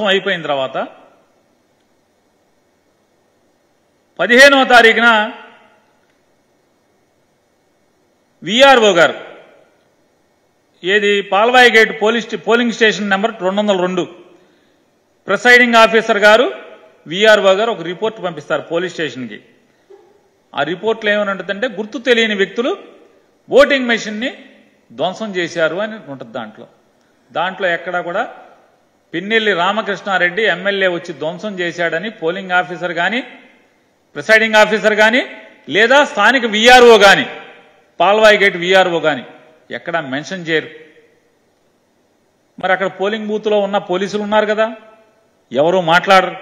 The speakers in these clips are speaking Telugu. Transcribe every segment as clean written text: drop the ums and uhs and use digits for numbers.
ధ్వంసం అయిపోయిన తర్వాత 15వ తారీఖున విఆర్ఓ గారు ఏది Palvai gate polling station number 202 presiding officer గారు విఆర్ఓ గారు ఒక రిపోర్ట్ పంపిస్తారు పోలీస్ స్టేషన్కి. ఆ రిపోర్ట్లో ఏమని ఉంటుందంటే గుర్తు తెలియని వ్యక్తులు ఓటింగ్ మెషిన్ని ధ్వంసం చేశారు అని ఉంటుంది. దాంట్లో ఎక్కడా కూడా పిన్నెల్లి రామకృష్ణారెడ్డి ఎమ్మెల్యే వచ్చి ధ్వంసం చేశాడని పోలింగ్ ఆఫీసర్ కానీ ప్రిసైడింగ్ ఆఫీసర్ కానీ లేదా స్థానిక విఆర్ఓ కానీ పాల్వాయి గేట్ విఆర్ఓ కానీ ఎక్కడా మెన్షన్ చేయరు. మరి అక్కడ పోలింగ్ బూత్లో ఉన్న పోలీసులు ఉన్నారు కదా, ఎవరు మాట్లాడరు.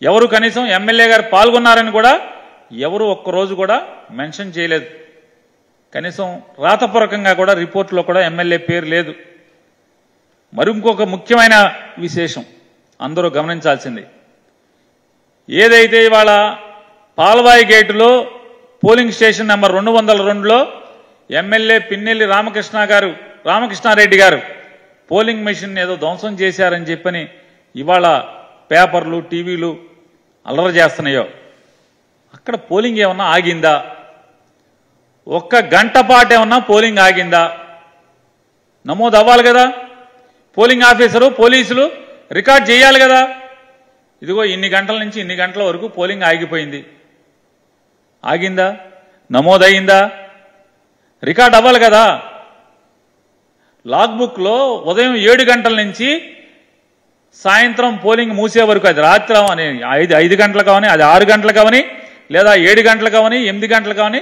ఎవరు కనీసం ఎమ్మెల్యే గారు పాల్గొన్నారని కూడా ఎవరు ఒక్కరోజు కూడా మెన్షన్ చేయలేదు. కనీసం రాతపూర్వకంగా కూడా రిపోర్ట్లో కూడా ఎమ్మెల్యే పేరు లేదు. మరి ఇంకొక ముఖ్యమైన విశేషం అందరూ గమనించాల్సింది, ఏదైతే ఇవాళ పాల్వాయి గేటులో పోలింగ్ స్టేషన్ నెంబర్ 202లో ఎమ్మెల్యే పిన్నెల్లి రామకృష్ణారెడ్డి గారు పోలింగ్ మెషిన్ ఏదో ధ్వంసం చేశారని చెప్పని ఇవాళ పేపర్లు టీవీలు అల్లరి చేస్తున్నాయో, అక్కడ పోలింగ్ ఏమన్నా ఆగిందా? ఒక్క గంట పాటు ఏమన్నా పోలింగ్ ఆగిందా? నమోదు అవ్వాలి కదా, పోలింగ్ ఆఫీసరు పోలీసులు రికార్డ్ చేయాలి కదా. ఇదిగో ఇన్ని గంటల నుంచి ఇన్ని గంటల వరకు పోలింగ్ ఆగిపోయింది, ఆగిందా? నమోదయ్యిందా? రికార్డ్ అవ్వాలి కదా. లాగ్ బుక్లో ఉదయం 7 గంటల నుంచి సాయంత్రం పోలింగ్ మూసే వరకు, అది రాత్రి అవని 5 గంటలకు అవని, అది 6 గంటలకు అవని, లేదా 7 గంటలకు అవని, 8 గంటలకు అవని,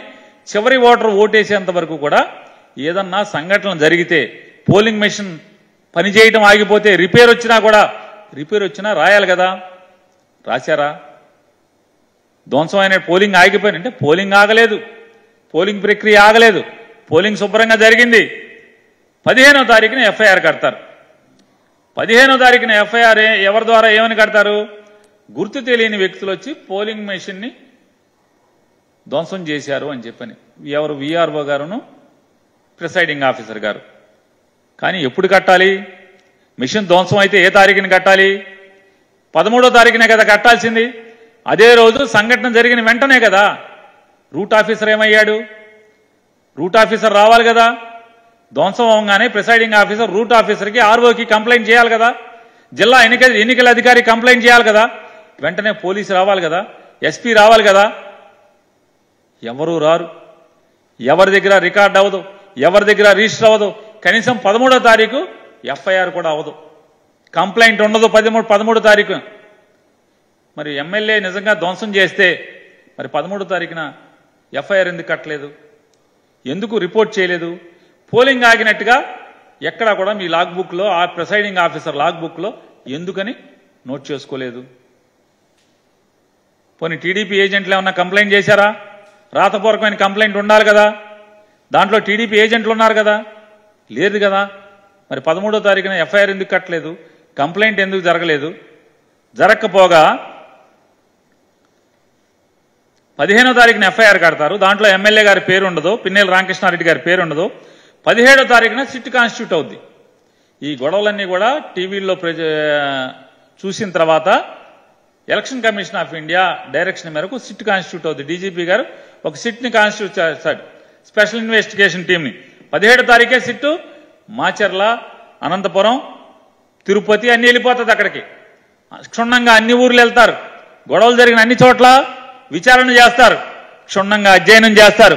చివరి ఓటేసేంత వరకు కూడా ఏదన్నా సంఘటన జరిగితే పోలింగ్ మెషిన్ పనిచేయటం ఆగిపోతే రిపేర్ వచ్చినా రాయాలి కదా. రాశారా? ధ్వంసమైన పోలింగ్ ఆగిపోయినంటే పోలింగ్ ఆగలేదు, పోలింగ్ ప్రక్రియ ఆగలేదు, పోలింగ్ శుభ్రంగా జరిగింది. 15వ తారీఖున ఎఫ్ఐఆర్ కడతారు. 15వ తారీఖున ఎఫ్ఐఆర్ ఎవరి ద్వారా ఏమని కడతారు? గుర్తు తెలియని వ్యక్తులు వచ్చి పోలింగ్ మెషిన్ని ధ్వంసం చేశారు అని చెప్పని. ఎవరు? విఆర్ఓ గారును ప్రిసైడింగ్ ఆఫీసర్ గారు. కానీ ఎప్పుడు కట్టాలి? మెషిన్ ధ్వంసం అయితే ఏ తారీఖున కట్టాలి? 13వ తారీఖునే కదా కట్టాల్సింది. అదే రోజు సంఘటన జరిగిన వెంటనే కదా. రూట్ ఆఫీసర్ ఏమయ్యాడు? రూట్ ఆఫీసర్ రావాలి కదా. ధ్వంసం అవగానే ప్రిసైడింగ్ ఆఫీసర్ రూట్ ఆఫీసర్కి ఆర్ఓకి కంప్లైంట్ చేయాలి కదా. జిల్లా ఎన్నికల అధికారి కంప్లైంట్ చేయాలి కదా. వెంటనే పోలీసు రావాలి కదా, ఎస్పీ రావాలి కదా. ఎవరూ రారు. ఎవరి దగ్గర రికార్డ్ అవ్వదు, ఎవరి దగ్గర రిజిస్టర్ అవ్వదు. కనీసం 13వ తారీఖు ఎఫ్ఐఆర్ కూడా అవ్వదు, కంప్లైంట్ ఉండదు 13వ తారీఖు. మరి ఎమ్మెల్యే నిజంగా ధ్వంసం చేస్తే మరి 13వ తారీఖున ఎఫ్ఐఆర్ ఎందుకు కట్టలేదు? ఎందుకు రిపోర్ట్ చేయలేదు? పోలింగ్ ఆగినట్టుగా ఎక్కడా కూడా మీ లాగ్ బుక్లో, ఆ ప్రిసైడింగ్ ఆఫీసర్ లాగ్ బుక్లో ఎందుకని నోట్ చేసుకోలేదు? పోనీ టీడీపీ ఏజెంట్లు ఏమన్నా కంప్లైంట్ చేశారా? రాతపూర్వకమైన కంప్లైంట్ ఉండాలి కదా. దాంట్లో టీడీపీ ఏజెంట్లు ఉన్నారు కదా, లేదు కదా. మరి 13వ తారీఖున ఎఫ్ఐఆర్ ఎందుకు కట్టలేదు? కంప్లైంట్ ఎందుకు జరగలేదు? జరగకపోగా 15వ తారీఖున ఎఫ్ఐఆర్ కడతారు. దాంట్లో ఎమ్మెల్యే గారి పేరు ఉండదు, పిన్నెల్లి రామకృష్ణారెడ్డి గారి పేరు ఉండదు. 17వ తారీఖున సిట్ కాన్స్టిట్యూట్ అవుద్ది. ఈ గొడవలన్నీ కూడా టీవీల్లో చూసిన తర్వాత election commission of India direction మేరకు సిట్ కాన్స్టిట్యూట్ అవుద్ది. డీజీపీ గారు ఒక సిట్ని కాన్స్టిట్యూట్ చేస్తాడు, స్పెషల్ ఇన్వెస్టిగేషన్ టీంని. 17వ తారీఖే సిట్టు మాచర్ల, అనంతపురం, తిరుపతి అన్ని వెళ్ళిపోతుంది. అక్కడికి క్షుణ్ణంగా అన్ని ఊర్లు వెళ్తారు. గొడవలు జరిగిన అన్ని చోట్ల విచారణ చేస్తారు, క్షుణ్ణంగా అధ్యయనం చేస్తారు.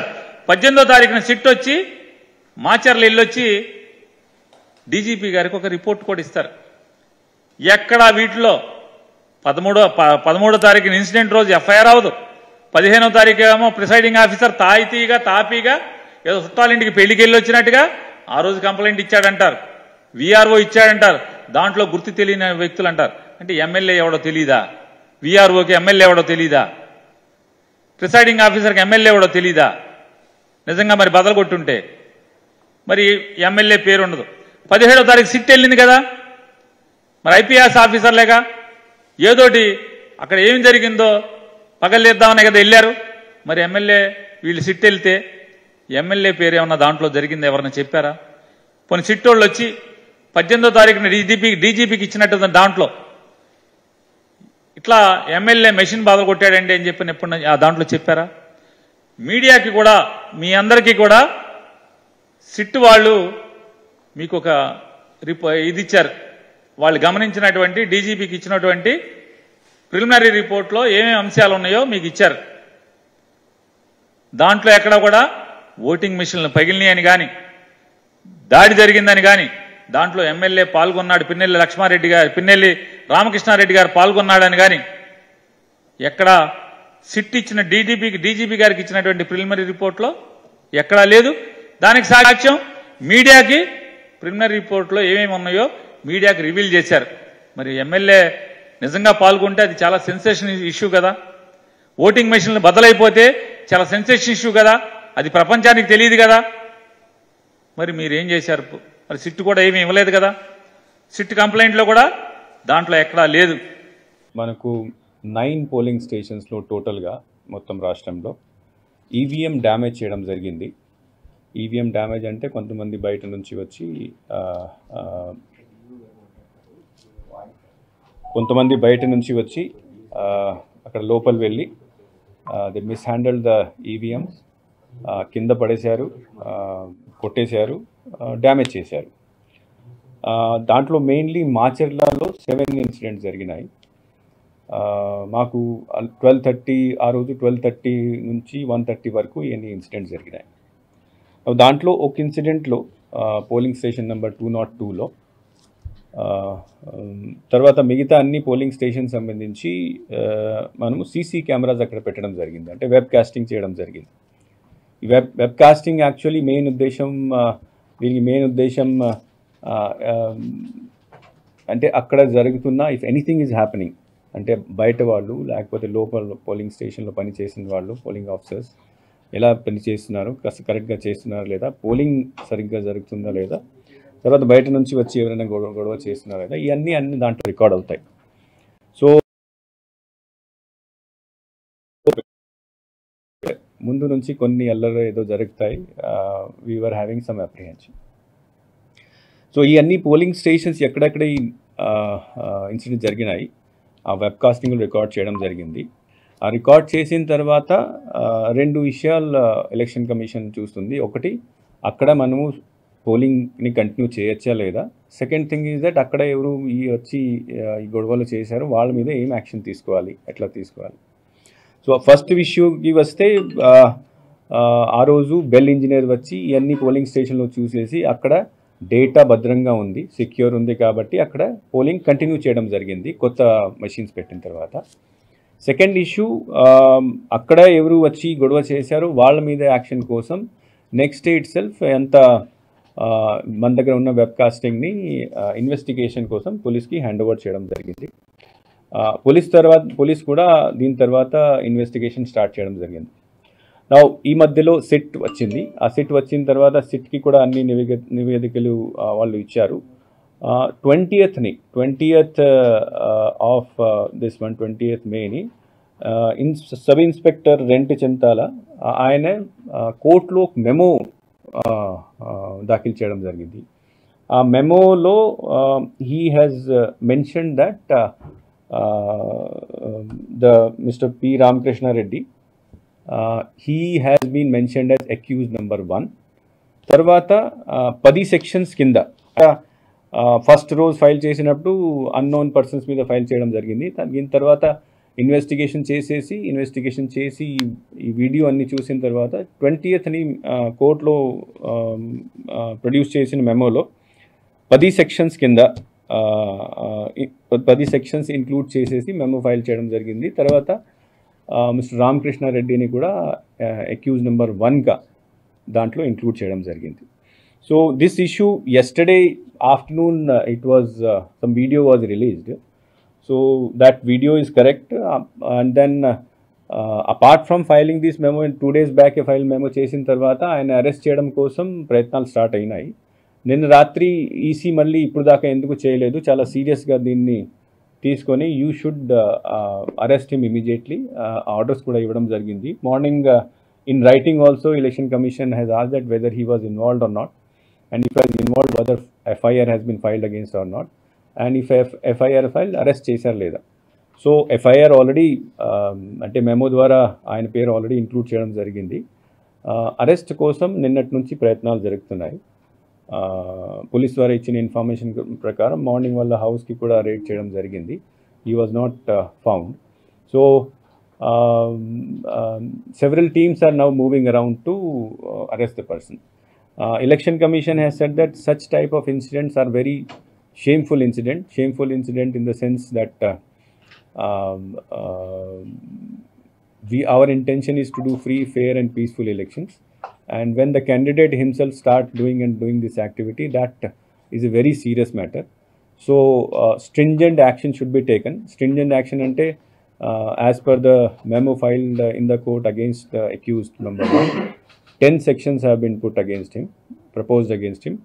18వ తారీఖున సిట్ వచ్చి మాచర్ల వెళ్ళొచ్చి డీజీపీ గారికి ఒక రిపోర్ట్ కూడా ఇస్తారు. ఎక్కడా వీటిలో 13వ తారీఖున ఇన్సిడెంట్ రోజు ఎఫ్ఐఆర్ అవ్వదు. 15వ తారీఖు ఏమో ప్రిసైడింగ్ ఆఫీసర్ తాపీగా ఏదో చుట్టాలింటికి పెళ్లికి వెళ్ళి వచ్చినట్టుగా ఆ రోజు కంప్లైంట్ ఇచ్చాడంటారు, విఆర్ఓ ఇచ్చాడంటారు. దాంట్లో గుర్తు తెలియని వ్యక్తులు అంటారు. అంటే ఎమ్మెల్యే ఎవడో తెలీదా? విఆర్ఓకి ఎమ్మెల్యే ఎవడో తెలీదా? ప్రిసైడింగ్ ఆఫీసర్కి ఎమ్మెల్యే ఎవడో తెలీదా? నిజంగా మరి బదలు కొట్టుంటే మరి ఎమ్మెల్యే పేరు ఉండదు. 17వ తారీఖు సిట్ వెళ్ళింది కదా, మరి ఐపీఎస్ ఆఫీసర్లేగా ఏదోటి అక్కడ ఏం జరిగిందో పగలేద్దామనే కదా వెళ్ళారు. మరి ఎమ్మెల్యే వీళ్ళు సిట్ వెళ్తే ఎమ్మెల్యే పేరు ఏమన్నా దాంట్లో జరిగింది ఎవరన్నా చెప్పారా? కొన్ని సిట్టోళ్ళు వచ్చి 18వ తారీఖున డీజీపీకి ఇచ్చినట్టు దాంట్లో ఇట్లా ఎమ్మెల్యే మెషిన్ బాధలు కొట్టాడండి అని చెప్పి ఎప్పుడు దాంట్లో చెప్పారా? మీడియాకి కూడా మీ అందరికీ కూడా సిట్ వాళ్ళు మీకు ఒక ఇది ఇచ్చారు. వాళ్ళు గమనించినటువంటి డీజీపీకి ఇచ్చినటువంటి ప్రిలిమినరీ రిపోర్ట్లో ఏమేమి అంశాలు ఉన్నాయో మీకు ఇచ్చారు. దాంట్లో ఎక్కడ కూడా ఓటింగ్ మిషన్లు పగిలినాయని కానీ, దాడి జరిగిందని కానీ, దాంట్లో ఎమ్మెల్యే పాల్గొన్నాడు, పిన్నెల్లి రామకృష్ణారెడ్డి గారు పాల్గొన్నాడని కానీ ఎక్కడ సిట్ ఇచ్చిన డీజీపీ గారికి ఇచ్చినటువంటి ప్రిలిమినరీ రిపోర్ట్లో ఎక్కడా లేదు. దానికి సాక్ష్యం మీడియాకి ప్రిలిమినరీ రిపోర్ట్లో ఏమేమి ఉన్నాయో మీడియాకి రివీల్ చేశారు. మరి ఎమ్మెల్యే నిజంగా పాల్గొంటే అది చాలా సెన్సేషన్ ఇష్యూ కదా. ఓటింగ్ మెషిన్లు బదలైపోతే చాలా సెన్సేషన్ ఇష్యూ కదా. అది ప్రపంచానికి తెలియదు కదా. మరి మీరేం చేశారు? మరి సిట్ కూడా ఏమీ ఇవ్వలేదు కదా. సిట్ కంప్లైంట్లో కూడా దాంట్లో ఎక్కడా లేదు. మనకు 9 పోలింగ్ స్టేషన్స్లో టోటల్గా మొత్తం రాష్ట్రంలో ఈవీఎం డ్యామేజ్ చేయడం జరిగింది. ఈవీఎం డ్యామేజ్ అంటే కొంతమంది బయట నుంచి వచ్చి అక్కడ లోపల వెళ్ళి ది మిస్హ్యాండిల్డ్ ద ఈవీఎంస్, కింద పడేశారు, కొట్టేశారు, డ్యామేజ్ చేశారు. దాంట్లో మెయిన్లీ మాచర్లలో 7 ఇన్సిడెంట్స్ జరిగినాయి. మాకు 12:30 ఆ రోజు 12:30 నుంచి 1:30 వరకు ఎన్ని ఇన్సిడెంట్స్ జరిగినాయి. దాంట్లో ఒక ఇన్సిడెంట్లో పోలింగ్ స్టేషన్ నెంబర్ 202లో, తర్వాత మిగతా అన్ని పోలింగ్ స్టేషన్ సంబంధించి మనము సీసీ కెమెరాస్ అక్కడ పెట్టడం జరిగింది, అంటే వెబ్ కాస్టింగ్ చేయడం జరిగింది. ఈ వెబ్ కాస్టింగ్ యాక్చువల్లీ దీనికి మెయిన్ ఉద్దేశం అంటే అక్కడ జరుగుతున్న ఇఫ్ ఎనీథింగ్ ఈజ్ హ్యాపెనింగ్ అంటే బయట వాళ్ళు లేకపోతే లోపల పోలింగ్ స్టేషన్లో పనిచేసిన వాళ్ళు, పోలింగ్ ఆఫీసర్స్ ఎలా పనిచేస్తున్నారు, కరెక్ట్గా చేస్తున్నారా లేదా, పోలింగ్ సరిగ్గా జరుగుతుందా లేదా, తర్వాత బయట నుంచి వచ్చి ఎవరైనా గొడవ చేస్తున్నారా లేదా, ఇవన్నీ దాంట్లో రికార్డ్ అవుతాయి. సో ముందు నుంచి కొన్ని అల్లరి ఏదో జరుగుతాయి. We are having some apprehension. So ఈ అన్ని పోలింగ్ స్టేషన్స్ ఎక్కడెక్కడ ఈ ఇన్సిడెంట్ జరిగినాయి ఆ వెబ్ కాస్టింగ్ రికార్డ్ చేయడం జరిగింది. ఆ రికార్డ్ చేసిన తర్వాత 2 విషయాలు ఎలక్షన్ కమిషన్ చూస్తుంది. ఒకటి, అక్కడ మనము పోలింగ్ని కంటిన్యూ చేయొచ్చా లేదా. సెకండ్ థింగ్ ఈజ్ దట్ అక్కడ ఎవరు వచ్చి ఈ గొడవలు చేశారు వాళ్ళ మీద ఏం యాక్షన్ తీసుకోవాలి, ఎట్లా తీసుకోవాలి. సో ఫస్ట్ ఇష్యూకి వస్తే ఆ రోజు బెల్ ఇంజనీర్ వచ్చి ఇవన్నీ పోలింగ్ స్టేషన్లో చూసేసి అక్కడ డేటా భద్రంగా ఉంది, సెక్యూర్ ఉంది కాబట్టి అక్కడ పోలింగ్ కంటిన్యూ చేయడం జరిగింది కొత్త మెషిన్స్ పెట్టిన తర్వాత. సెకండ్ ఇష్యూ, అక్కడ ఎవరు వచ్చి గొడవ చేశారో వాళ్ళ మీద యాక్షన్ కోసం నెక్స్ట్ డే ఇట్ సెల్ఫ్ మన దగ్గర ఉన్న వెబ్ కాస్టింగ్ని ఇన్వెస్టిగేషన్ కోసం పోలీస్కి హ్యాండ్ ఓవర్ చేయడం జరిగింది. పోలీస్ కూడా దీని తర్వాత ఇన్వెస్టిగేషన్ స్టార్ట్ చేయడం జరిగింది. నా ఈ మధ్యలో సిట్ వచ్చింది. ఆ సిట్ వచ్చిన తర్వాత సిట్కి కూడా అన్ని నివేదికలు వాళ్ళు ఇచ్చారు. 20th of this one 20th మేని సబ్ ఇన్స్పెక్టర్ రెంట్ చింతాల ఆయన కోర్టులో మెమో దాఖలు చేయడం జరిగింది. ఆ మెమోలో he has mention that mister P Ramakrishna Reddy he has been mentioned as accused number 1. తర్వాత 10 సెక్షన్స్ కింద ఫస్ట్ రోజు ఫైల్ చేసినప్పుడు అన్నోన్ పర్సన్స్ మీద ఫైల్ చేయడం జరిగింది. దీని తర్వాత ఇన్వెస్టిగేషన్ చేసి ఈ వీడియో అన్ని చూసిన తర్వాత 20th కోర్టులో ప్రొడ్యూస్ చేసిన మెమోలో 10 సెక్షన్స్ కింద 10 సెక్షన్స్ ఇంక్లూడ్ చేసేసి మెమో ఫైల్ చేయడం జరిగింది. తర్వాత మిస్టర్ రామకృష్ణారెడ్డిని కూడా అక్యూజ్ నెంబర్ 1గా దాంట్లో ఇంక్లూడ్ చేయడం జరిగింది. So this issue yesterday afternoon some video was released. So that video is correct. And then apart from filing this memo, 2 days back a file memo చేసిన తర్వాత ఆయన అరెస్ట్ చేయడం కోసం ప్రయత్నాలు స్టార్ట్ అయినాయి. నిన్న రాత్రి ఈసీ మళ్ళీ ఇప్పుడు దాకా ఎందుకు చేయలేదు, చాలా సీరియస్గా దీన్ని తీసుకొని you should arrest him immediately orders కూడా ఇవ్వడం జరిగింది. Morning in writing also election commission has asked that whether he was involved or not, and if he's involved whether FIR has been filed against or not, and if FIR file arrest చేశారు లేదా. సో ఎఫ్ఐఆర్ ఆల్రెడీ అంటే మెమో ద్వారా ఆయన పేరు ఆల్రెడీ ఇంక్లూడ్ చేయడం జరిగింది. అరెస్ట్ కోసం నిన్నటి నుంచి ప్రయత్నాలు జరుగుతున్నాయి. పోలీస్ ద్వారా ఇచ్చిన ఇన్ఫర్మేషన్ ప్రకారం మార్నింగ్ వాళ్ళ హౌస్కి కూడా రేడ్ చేయడం జరిగింది. He was not found. So several teams are now moving around to arrest the person. Election Commission has said that such type of incidents are very shameful incident in the sense that our intention is to do free, fair and peaceful elections, and when the candidate himself start doing this activity, that is a very serious matter. So stringent action should be taken. Stringent action ante as per the memo filed in the court against the accused number 1, 10 sections have been proposed against him.